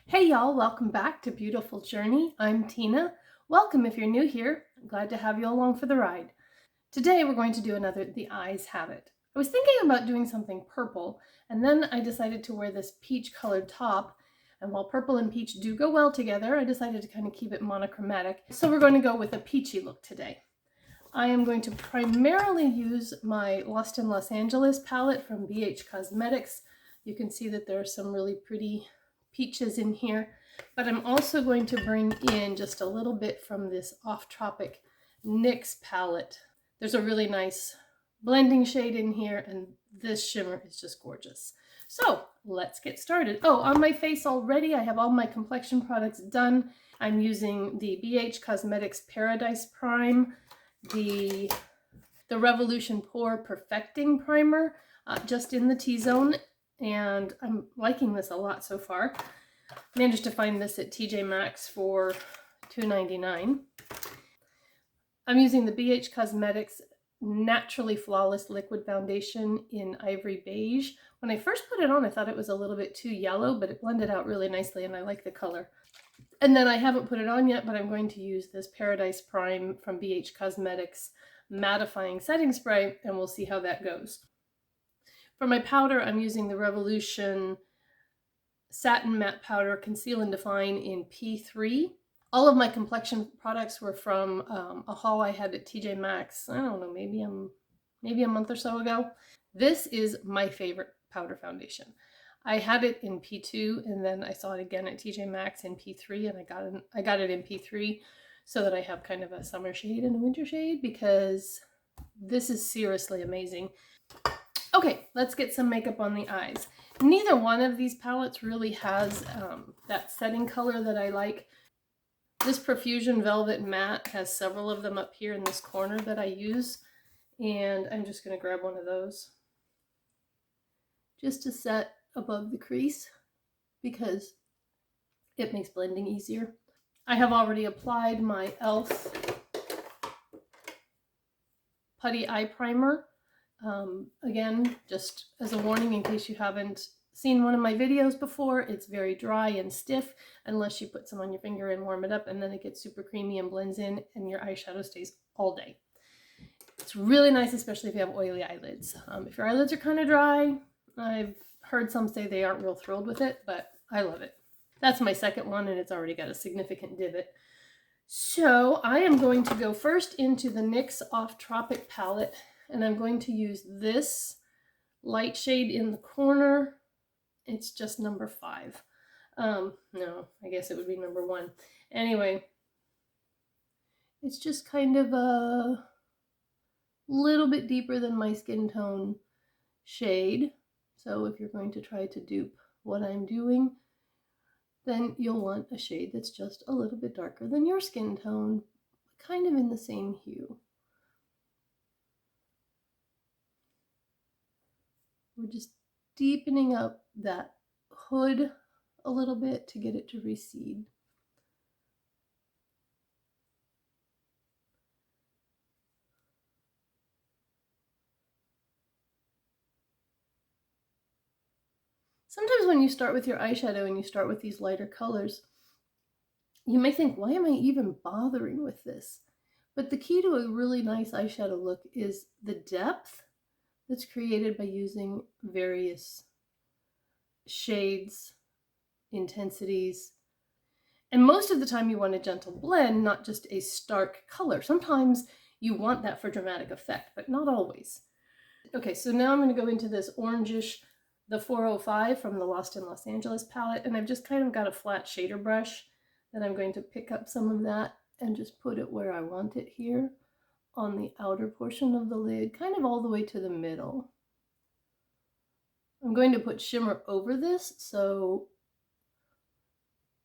Hey y'all, welcome back to Beautiful Journey. I'm Tina. Welcome if you're new here. I'm glad to have you along for the ride. Today we're going to do another The Eyes Have It. I was thinking about doing something purple, and then I decided to wear this peach colored top. And while purple and peach do go well together, I decided to kind of keep it monochromatic. So we're going to go with a peachy look today. I am going to primarily use my Lost in Los Angeles palette from BH Cosmetics. You can see that there are some really pretty peaches in here, but I'm also going to bring in just a little bit from this Off Tropic NYX palette. There's a really nice blending shade in here, and this shimmer is just gorgeous. So let's get started. Oh, on my face already, I have all my complexion products done. I'm using the BH Cosmetics Paradise Prime, the Revolution Pore Perfecting Primer, just in the T-zone, and I'm liking this a lot so far. Managed to find this at TJ Maxx for $2.99. I'm using the BH Cosmetics Naturally Flawless Liquid Foundation in Ivory Beige. When I first put it on, I thought it was a little bit too yellow, but it blended out really nicely and I like the color. And then I haven't put it on yet, but I'm going to use this Paradise Prime from BH Cosmetics mattifying setting spray, and we'll see how that goes. For my powder, I'm using the Revolution Satin Matte Powder Conceal and Define in P3. All of my complexion products were from a haul I had at TJ Maxx, I don't know, maybe a month or so ago. This is my favorite powder foundation. I had it in P2, and then I saw it again at TJ Maxx in P3, and I got it in P3 so that I have kind of a summer shade and a winter shade, because this is seriously amazing. Okay, let's get some makeup on the eyes. Neither one of these palettes really has that setting color that I like. This Profusion Velvet Matte has several of them up here in this corner that I use, and I'm just going to grab one of those just to set above the crease because it makes blending easier. I have already applied my e.l.f. Putty Eye Primer. Again, just as a warning in case you haven't seen one of my videos before, it's very dry and stiff unless you put some on your finger and warm it up, and then it gets super creamy and blends in and your eyeshadow stays all day. It's really nice, especially if you have oily eyelids. If your eyelids are kind of dry, I've heard some say they aren't real thrilled with it, but I love it. That's my second one, and it's already got a significant divot. So I am going to go first into the NYX Off Tropic palette, and I'm going to use this light shade in the corner. It's just number 5. No, I guess it would be number 1. Anyway, it's just kind of a little bit deeper than my skin tone shade. So if you're going to try to dupe what I'm doing, then you'll want a shade that's just a little bit darker than your skin tone, kind of in the same hue. We're just deepening up that hood a little bit to get it to recede. Sometimes when you start with your eyeshadow and you start with these lighter colors, you may think, why am I even bothering with this? But the key to a really nice eyeshadow look is the depth that's created by using various shades, intensities, and most of the time you want a gentle blend, not just a stark color. Sometimes you want that for dramatic effect, but not always. Okay, so now I'm going to go into this orangish, the 405 from the Lost in Los Angeles palette, and I've just kind of got a flat shader brush that I'm going to pick up some of that and just put it where I want it here on the outer portion of the lid, kind of all the way to the middle. I'm going to put shimmer over this, so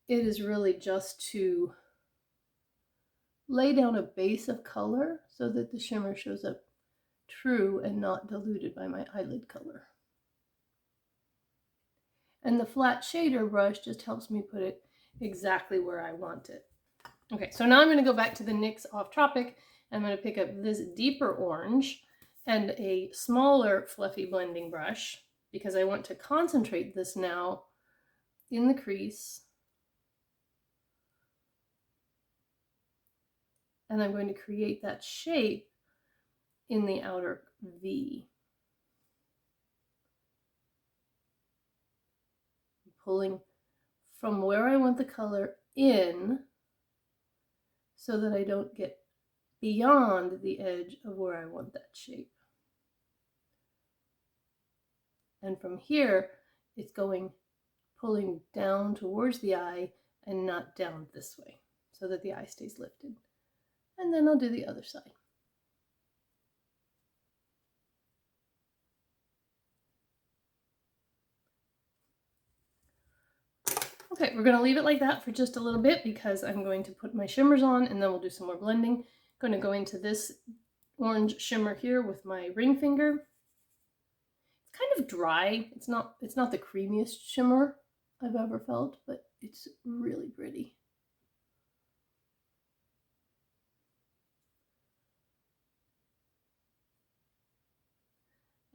it is really just to lay down a base of color so that the shimmer shows up true and not diluted by my eyelid color. And the flat shader brush just helps me put it exactly where I want it. Okay, so now I'm going to go back to the NYX Off Tropic. I'm going to pick up this deeper orange and a smaller fluffy blending brush because I want to concentrate this now in the crease and I'm going to create that shape in the outer V. Pulling from where I want the color in so that I don't get beyond the edge of where I want that shape. And from here, it's pulling down towards the eye and not down this way so that the eye stays lifted. And then I'll do the other side. Okay, we're going to leave it like that for just a little bit because I'm going to put my shimmers on and then we'll do some more blending. I'm going to go into this orange shimmer here with my ring finger. It's kind of dry. It's not the creamiest shimmer I've ever felt, but it's really pretty.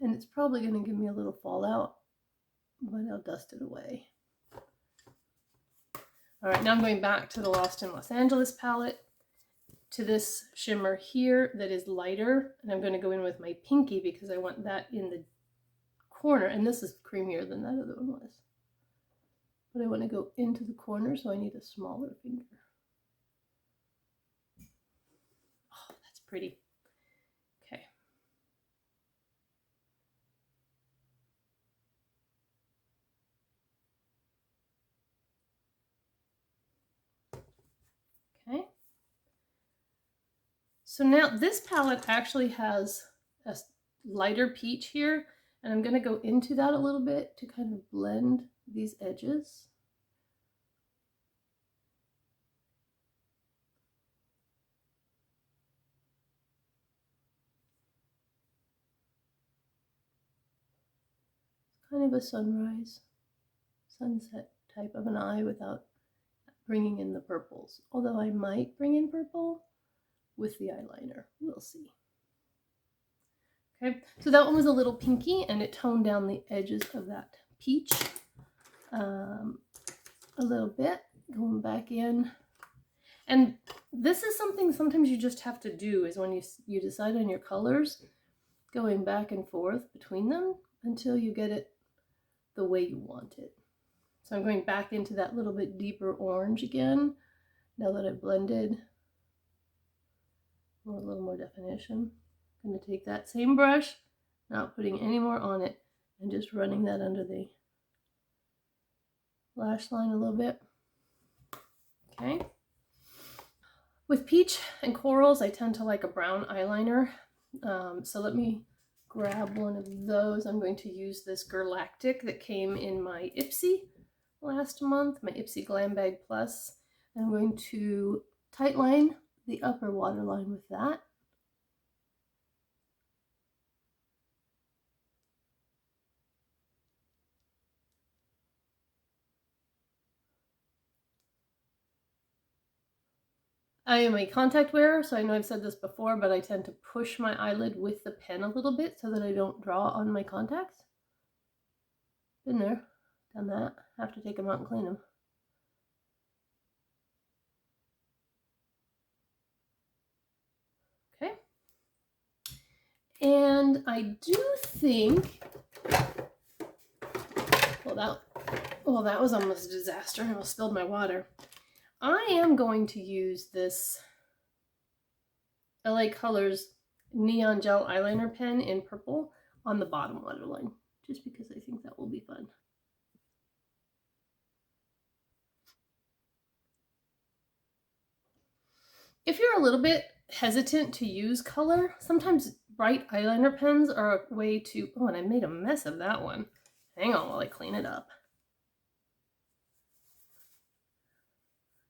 And it's probably going to give me a little fallout, but I'll dust it away. All right, now I'm going back to the Lost in Los Angeles palette, to this shimmer here that is lighter, and I'm going to go in with my pinky because I want that in the corner, and this is creamier than that other one was. But I want to go into the corner, so I need a smaller finger. Oh, that's pretty. Okay. Okay. So now this palette actually has a lighter peach here, and I'm going to go into that a little bit to kind of blend these edges. It's kind of a sunrise, sunset type of an eye without bringing in the purples. Although I might bring in purple with the eyeliner. We'll see. Okay, so that one was a little pinky and it toned down the edges of that peach a little bit. Going back in. And this is something sometimes you just have to do, is when you decide on your colors, going back and forth between them until you get it the way you want it. So I'm going back into that little bit deeper orange again, now that I've blended for a little more definition. I'm going to take that same brush, not putting any more on it, and just running that under the lash line a little bit. Okay. With peach and corals, I tend to like a brown eyeliner. So let me grab one of those. I'm going to use this Galactic that came in my Ipsy last month, my Ipsy Glam Bag Plus. I'm going to tightline the upper waterline with that. I am a contact wearer, so I know I've said this before, but I tend to push my eyelid with the pen a little bit so that I don't draw on my contacts. Been there, done that. Have to take them out and clean them. Okay. And I do think, well, that was almost a disaster. I almost spilled my water. I am going to use this LA Colors Neon Gel Eyeliner pen in purple on the bottom waterline, just because I think that will be fun. If you're a little bit hesitant to use color, sometimes bright eyeliner pens are a way to... Oh, and I made a mess of that one. Hang on while I clean it up.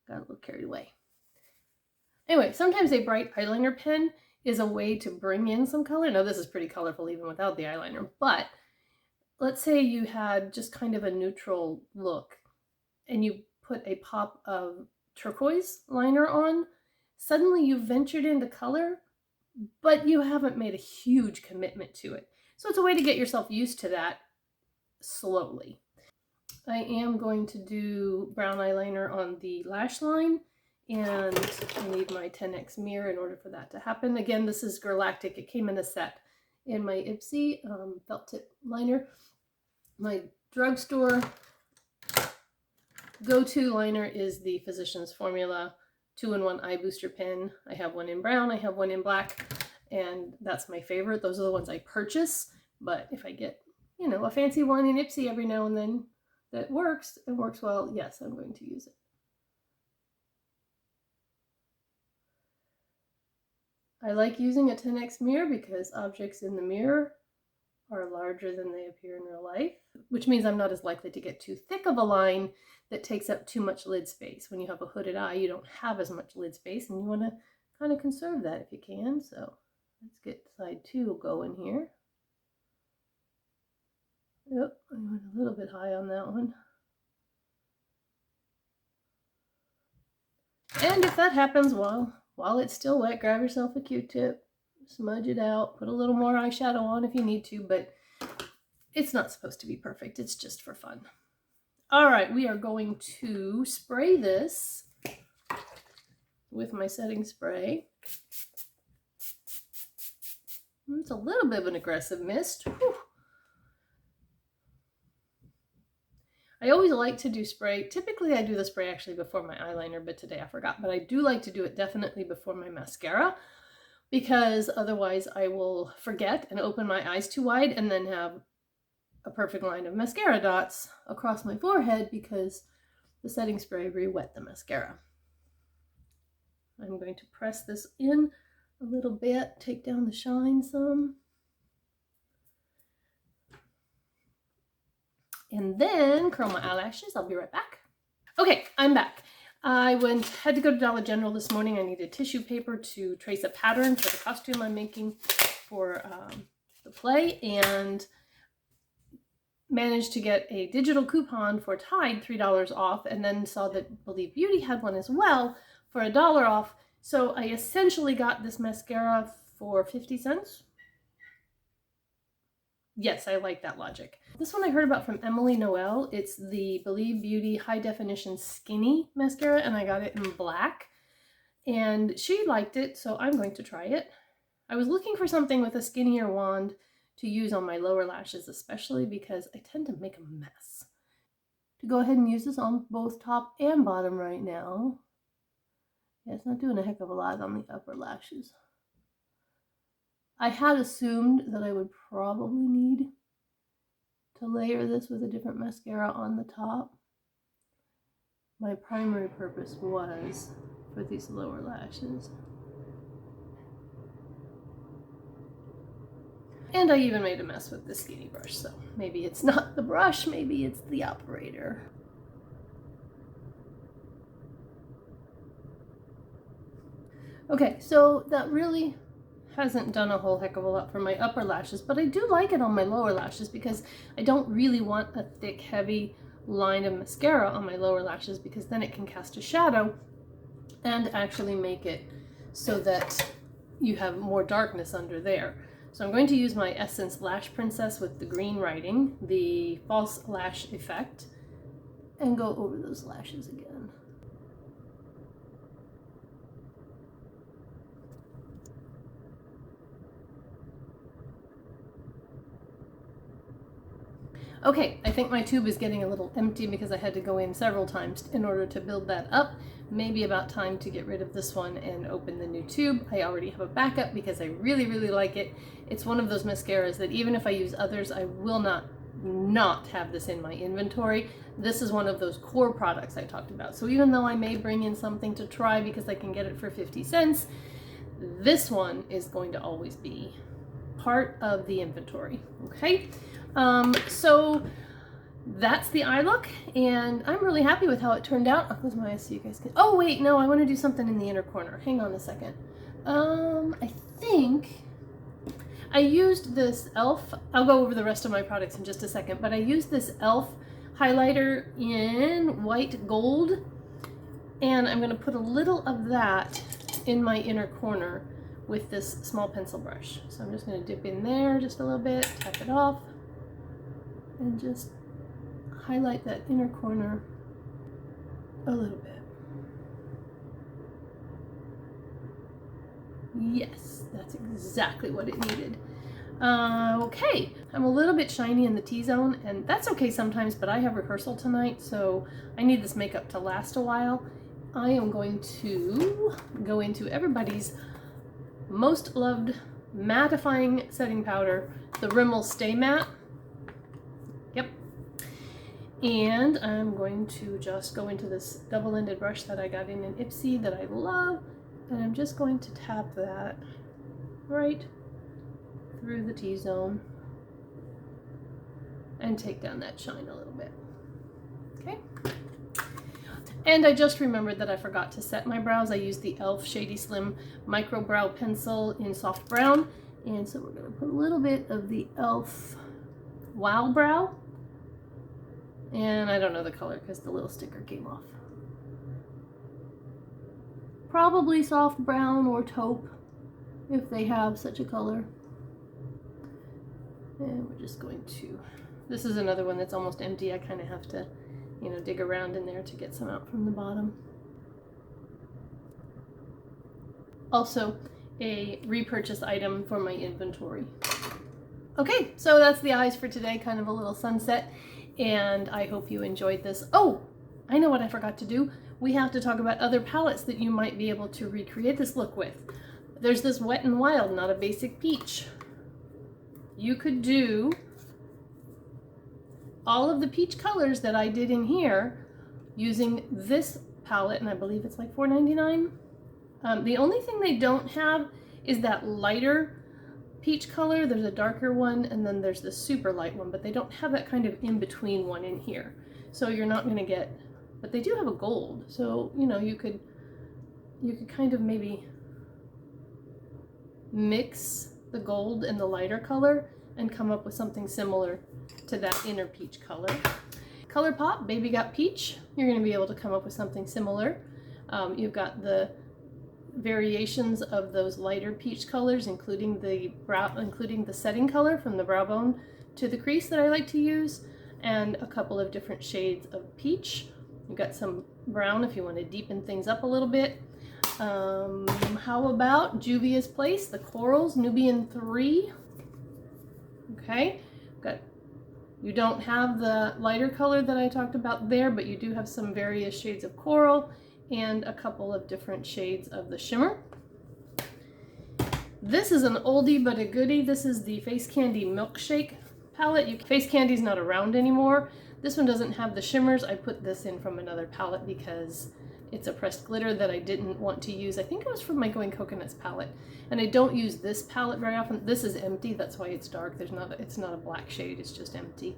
Got a little carried away. Anyway, sometimes a bright eyeliner pen is a way to bring in some color. Now, this is pretty colorful even without the eyeliner, but let's say you had just kind of a neutral look and you put a pop of turquoise liner on. Suddenly you've ventured into color, but you haven't made a huge commitment to it. So it's a way to get yourself used to that slowly. I am going to do brown eyeliner on the lash line and I need my 10X mirror in order for that to happen. Again, this is Galactic. It came in a set in my Ipsy felt tip liner. My drugstore go-to liner is the Physicians Formula 2-in-1 Eye Booster Pen. I have one in brown, I have one in black, and that's my favorite. Those are the ones I purchase, but if I get, you know, a fancy one in Ipsy every now and then that works, and works well, yes, I'm going to use it. I like using a 10X mirror because objects in the mirror are larger than they appear in real life, which means I'm not as likely to get too thick of a line that takes up too much lid space. When you have a hooded eye, you don't have as much lid space, and you want to kind of conserve that if you can. So let's get side 2 going here. Yep, I went a little bit high on that one. And if that happens while it's still wet, grab yourself a Q-tip, smudge it out, put a little more eyeshadow on if you need to, but it's not supposed to be perfect. It's just for fun. All right, we are going to spray this with my setting spray. It's a little bit of an aggressive mist. Whew. I always like to do spray. Typically I do the spray actually before my eyeliner, but today I forgot. But I do like to do it definitely before my mascara, because otherwise I will forget and open my eyes too wide and then have a perfect line of mascara dots across my forehead because the setting spray re-wet the mascara. I'm going to press this in a little bit, take down the shine some. And then curl my eyelashes. I'll be right back. Okay, I'm back. I had to go to Dollar General this morning. I needed tissue paper to trace a pattern for the costume I'm making for the play, and managed to get a digital coupon for Tide, $3 off, and then saw that Believe Beauty had one as well for $1 off. So I essentially got this mascara for 50 cents. Yes, I like that logic. This one I heard about from Emily Noel. It's the Believe Beauty High Definition Skinny Mascara, and I got it in black. And she liked it, so I'm going to try it. I was looking for something with a skinnier wand to use on my lower lashes, especially because I tend to make a mess. To go ahead and use this on both top and bottom right now. Yeah, it's not doing a heck of a lot on the upper lashes. I had assumed that I would probably need to layer this with a different mascara on the top. My primary purpose was for these lower lashes. And I even made a mess with the skinny brush, so maybe it's not the brush, maybe it's the operator. Okay, so that really hasn't done a whole heck of a lot for my upper lashes, but I do like it on my lower lashes because I don't really want a thick, heavy line of mascara on my lower lashes, because then it can cast a shadow and actually make it so that you have more darkness under there. So I'm going to use my Essence Lash Princess with the green writing, the false lash effect, and go over those lashes again. Okay, I think my tube is getting a little empty because I had to go in several times in order to build that up. Maybe about time to get rid of this one and open the new tube. I already have a backup because I really, really like it. It's one of those mascaras that even if I use others, I will not have this in my inventory. This is one of those core products I talked about. So even though I may bring in something to try because I can get it for 50 cents, this one is going to always be part of the inventory, okay? So that's the eye look, and I'm really happy with how it turned out. I'll close my eyes so you guys can... Oh wait, no, I want to do something in the inner corner. Hang on a second. I think I used this e.l.f. I'll go over the rest of my products in just a second, but I used this e.l.f. highlighter in white gold, and I'm going to put a little of that in my inner corner with this small pencil brush. So I'm just going to dip in there just a little bit, tap it off, and just highlight that inner corner a little bit. Yes, that's exactly what it needed. Okay, I'm a little bit shiny in the T-zone, and that's okay sometimes, but I have rehearsal tonight, so I need this makeup to last a while. I am going to go into everybody's most loved mattifying setting powder, the Rimmel Stay Matte. Yep. And I'm going to just go into this double-ended brush that I got in an Ipsy that I love, and I'm just going to tap that right through the T-zone and take down that shine a little bit. Okay. And I just remembered that I forgot to set my brows. I used the e.l.f. Shady Slim Micro Brow Pencil in soft brown. And so we're going to put a little bit of the e.l.f. Wow Brow. And I don't know the color because the little sticker came off. Probably soft brown or taupe if they have such a color. And we're just going to, this is another one that's almost empty. I kind of have to, you know, dig around in there to get some out from the bottom. Also, a repurchase item for my inventory. Okay, so that's the eyes for today, kind of a little sunset, and I hope you enjoyed this. Oh, I know what I forgot to do. We have to talk about other palettes that you might be able to recreate this look with. There's this Wet n Wild, not a basic peach. You could do all of the peach colors that I did in here using this palette, and I believe it's like $4.99. The only thing they don't have is that lighter peach color. There's a darker one, and then there's the super light one, but they don't have that kind of in-between one in here. So you're not going to get, but they do have a gold. So, you know, you could kind of maybe mix the gold and the lighter color and come up with something similar to that inner peach color. Colourpop, Baby Got Peach, you're going to be able to come up with something similar. You've got the variations of those lighter peach colors, including the setting color from the brow bone to the crease that I like to use, and a couple of different shades of peach. You've got some brown if you want to deepen things up a little bit. How about Juvia's Place, the Corals, Nubian 3. Okay, you don't have the lighter color that I talked about there, but you do have some various shades of coral and a couple of different shades of the shimmer. This is an oldie but a goodie. This is the Face Candy Milkshake palette. Face Candy's not around anymore. This one doesn't have the shimmers. I put this in from another palette because it's a pressed glitter that I didn't want to use. I think it was from my Going Coconuts palette. And I don't use this palette very often. This is empty, that's why it's dark. It's not a black shade, it's just empty.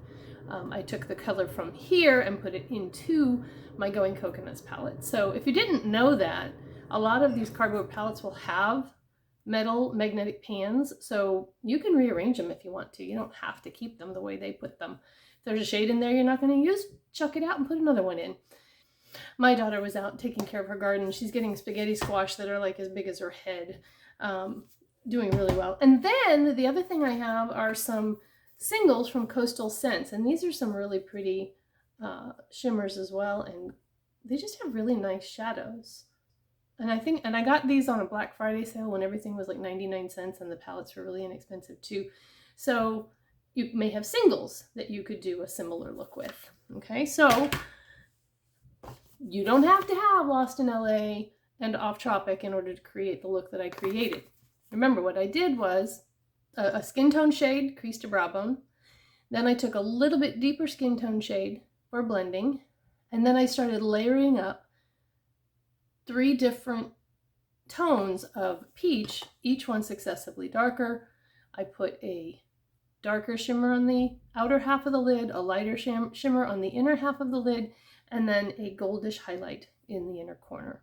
I took the color from here and put it into my Going Coconuts palette. So if you didn't know that, a lot of these cardboard palettes will have metal magnetic pans, so you can rearrange them if you want to. You don't have to keep them the way they put them. If there's a shade in there you're not going to use, chuck it out and put another one in. My daughter was out taking care of her garden. She's getting spaghetti squash that are like as big as her head. Doing really well. And then the other thing I have are some singles from Coastal Scents, and these are some really pretty shimmers as well, and they just have really nice shadows. And I got these on a Black Friday sale when everything was like 99 cents and the palettes were really inexpensive too. So you may have singles that you could do a similar look with. Okay, so you don't have to have Lost in LA and Off Tropic in order to create the look that I created. Remember, what I did was a skin tone shade, crease to brow bone. Then I took a little bit deeper skin tone shade for blending. And then I started layering up 3 different tones of peach, each one successively darker. I put a darker shimmer on the outer half of the lid, a lighter shimmer on the inner half of the lid, and then a goldish highlight in the inner corner.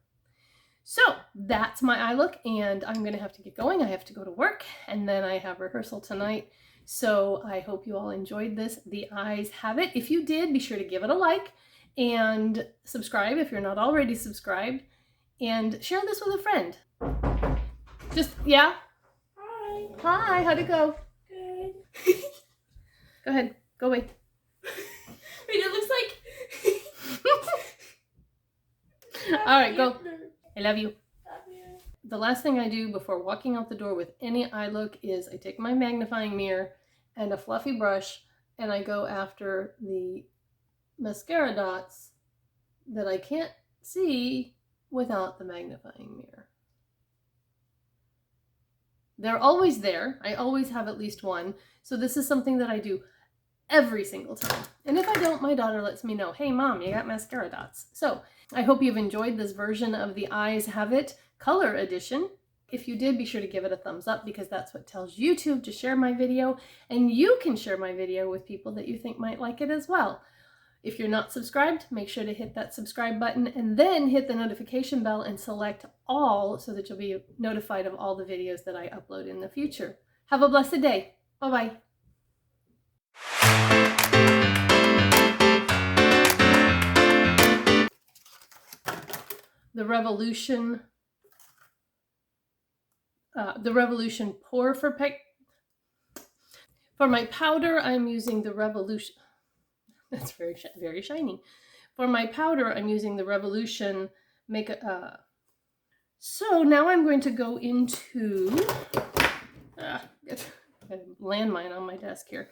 So that's my eye look, and I'm gonna have to get going. I have to go to work, and then I have rehearsal tonight. So I hope you all enjoyed this. The eyes have it. If you did, be sure to give it a like and subscribe if you're not already subscribed, and share this with a friend. Yeah? Hi. Hi, how'd it go? Good. Go ahead, go away. Wait, it looks like... All right, go. I love you. Love you. the last thing I do before walking out the door with any eye look is I take my magnifying mirror and a fluffy brush and I go after the mascara dots that I can't see without the magnifying mirror. They're always there. I always have at least one. So this is something that I do every single time. And if I don't, my daughter lets me know, hey mom, you got mascara dots. So I hope you've enjoyed this version of the Eyes Have It Color Edition. If you did, be sure to give it a thumbs up because that's what tells YouTube to share my video. And you can share my video with people that you think might like it as well. If you're not subscribed, make sure to hit that subscribe button and then hit the notification bell and select all so that you'll be notified of all the videos that I upload in the future. Have a blessed day. Bye-bye. The Revolution Pour for my powder, I'm using the Revolution. That's very shiny. For my powder, I'm using the Revolution So now I'm going to go into get a landmine on my desk here.